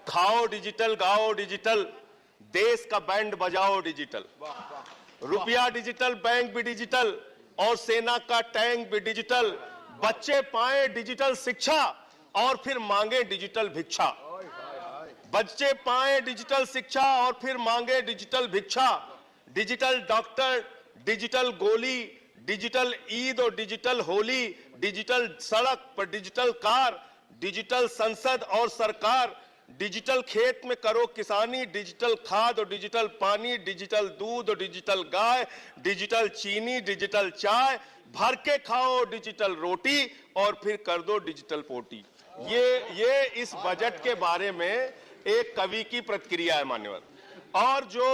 खाओ डिजिटल, गाओ डिजिटल, देश का बैंड बजाओ डिजिटल। रुपया डिजिटल, बैंक भी डिजिटल और सेना का टैंक भी डिजिटल। बच्चे पाएं डिजिटल शिक्षा और फिर मांगे डिजिटल भिक्षा। बच्चे पाएं डिजिटल शिक्षा और फिर मांगे डिजिटल भिक्षा। डिजिटल डॉक्टर, डिजिटल गोली, डिजिटल ईद और डिजिटल होली, डिजिटल सड़क पर डिजिटल कार, डिजिटल संसद और सरकार, डिजिटल खेत में करो किसानी, डिजिटल खाद और डिजिटल पानी, डिजिटल दूध और डिजिटल गाय, डिजिटल चीनी, डिजिटल चाय, भर के खाओ डिजिटल रोटी और फिर कर दो डिजिटल पोटी। ये इस बजट के बारे में एक कवि की प्रतिक्रिया है मान्यवर। और जो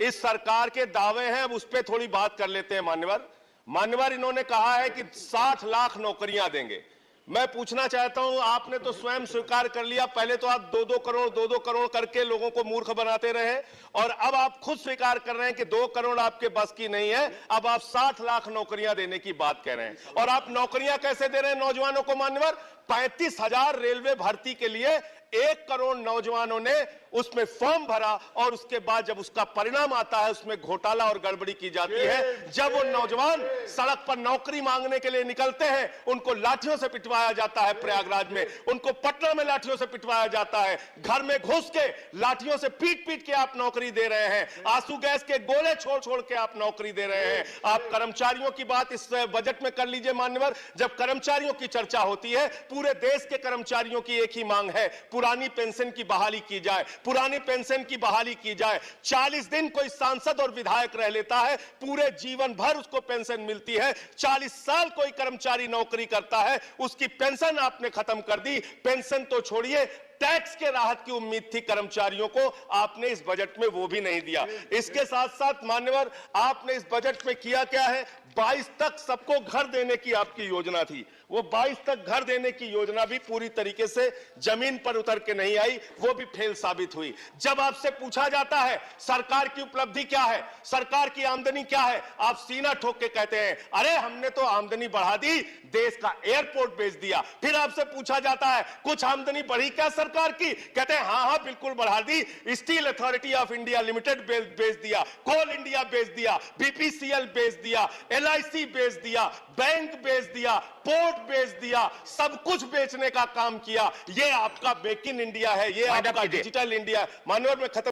इस सरकार के दावे हैं अब उस पर थोड़ी बात कर लेते हैं मान्यवर। इन्होंने कहा है कि 60 लाख नौकरियां देंगे। मैं पूछना चाहता हूं, आपने तो स्वयं स्वीकार कर लिया, पहले तो आप 2-2 करोड़ करके लोगों को मूर्ख बनाते रहे और अब आप खुद स्वीकार कर रहे हैं कि 2 करोड़ आपके बस की नहीं है। अब आप 60 लाख नौकरियां देने की बात कह रहे हैं। और आप नौकरियां कैसे दे रहे हैं नौजवानों को मान्यवर? 35,000 रेलवे भर्ती के लिए 1 करोड़ नौजवानों ने उसमें फॉर्म भरा और उसके बाद जब उसका परिणाम आता है उसमें घोटाला और गड़बड़ी की जाती है। जब वो नौजवान सड़क पर नौकरी मांगने के लिए निकलते हैं उनको लाठियों से पिटवाया जाता है प्रयागराज में, उनको पटना में लाठियों से पिटवाया जाता है। घर में घुस के लाठियों से पीट के आप नौकरी दे रहे हैं, आंसू गैस के गोले छोड़ के आप नौकरी दे रहे हैं। आप कर्मचारियों की बात इस बजट में कर लीजिए मान्यवर। जब कर्मचारियों की चर्चा होती है, पूरे देश के कर्मचारियों की एक ही मांग है, पुरानी पेंशन की बहाली की जाए, पुरानी पेंशन की बहाली की जाए। 40 दिन कोई सांसद और विधायक रह लेता है, पूरे जीवन भर उसको पेंशन मिलती है। 40 साल कोई कर्मचारी नौकरी करता है, उसकी पेंशन आपने खत्म कर दी। पेंशन तो छोड़िए, टैक्स के राहत की उम्मीद थी कर्मचारियों को, आपने इस बजट में वो भी नहीं दिया। इसके साथ साथ मान्यवर आपने इस बजट में किया क्या है? 22 तक सबको घर देने की आपकी योजना थी, वो 22 तक घर देने की योजना भी पूरी तरीके से जमीन पर उतर के नहीं आई, वो भी फेल साबित हुई। जब आपसे पूछा जाता है सरकार की उपलब्धि क्या है, सरकार की आमदनी क्या है, आप सीना ठोक के कहते हैं अरे हमने तो आमदनी बढ़ा दी, देश का एयरपोर्ट बेच दिया। फिर आपसे पूछा जाता है कुछ आमदनी बढ़ी क्या सरकार की, कहते हैं हाँ बिल्कुल बढ़ा दी, Steel Authority of India Limited बेच दिया, कोल इंडिया बेच दिया, बीपीसीएल बेच दिया, एलआईसी बेच दिया, बैंक बेच दिया, पोर्ट बेच दिया, सब कुछ बेचने का काम किया। ये आपका मेक इन इंडिया है, ये आपका डिजिटल इंडिया। मानवर में खत्म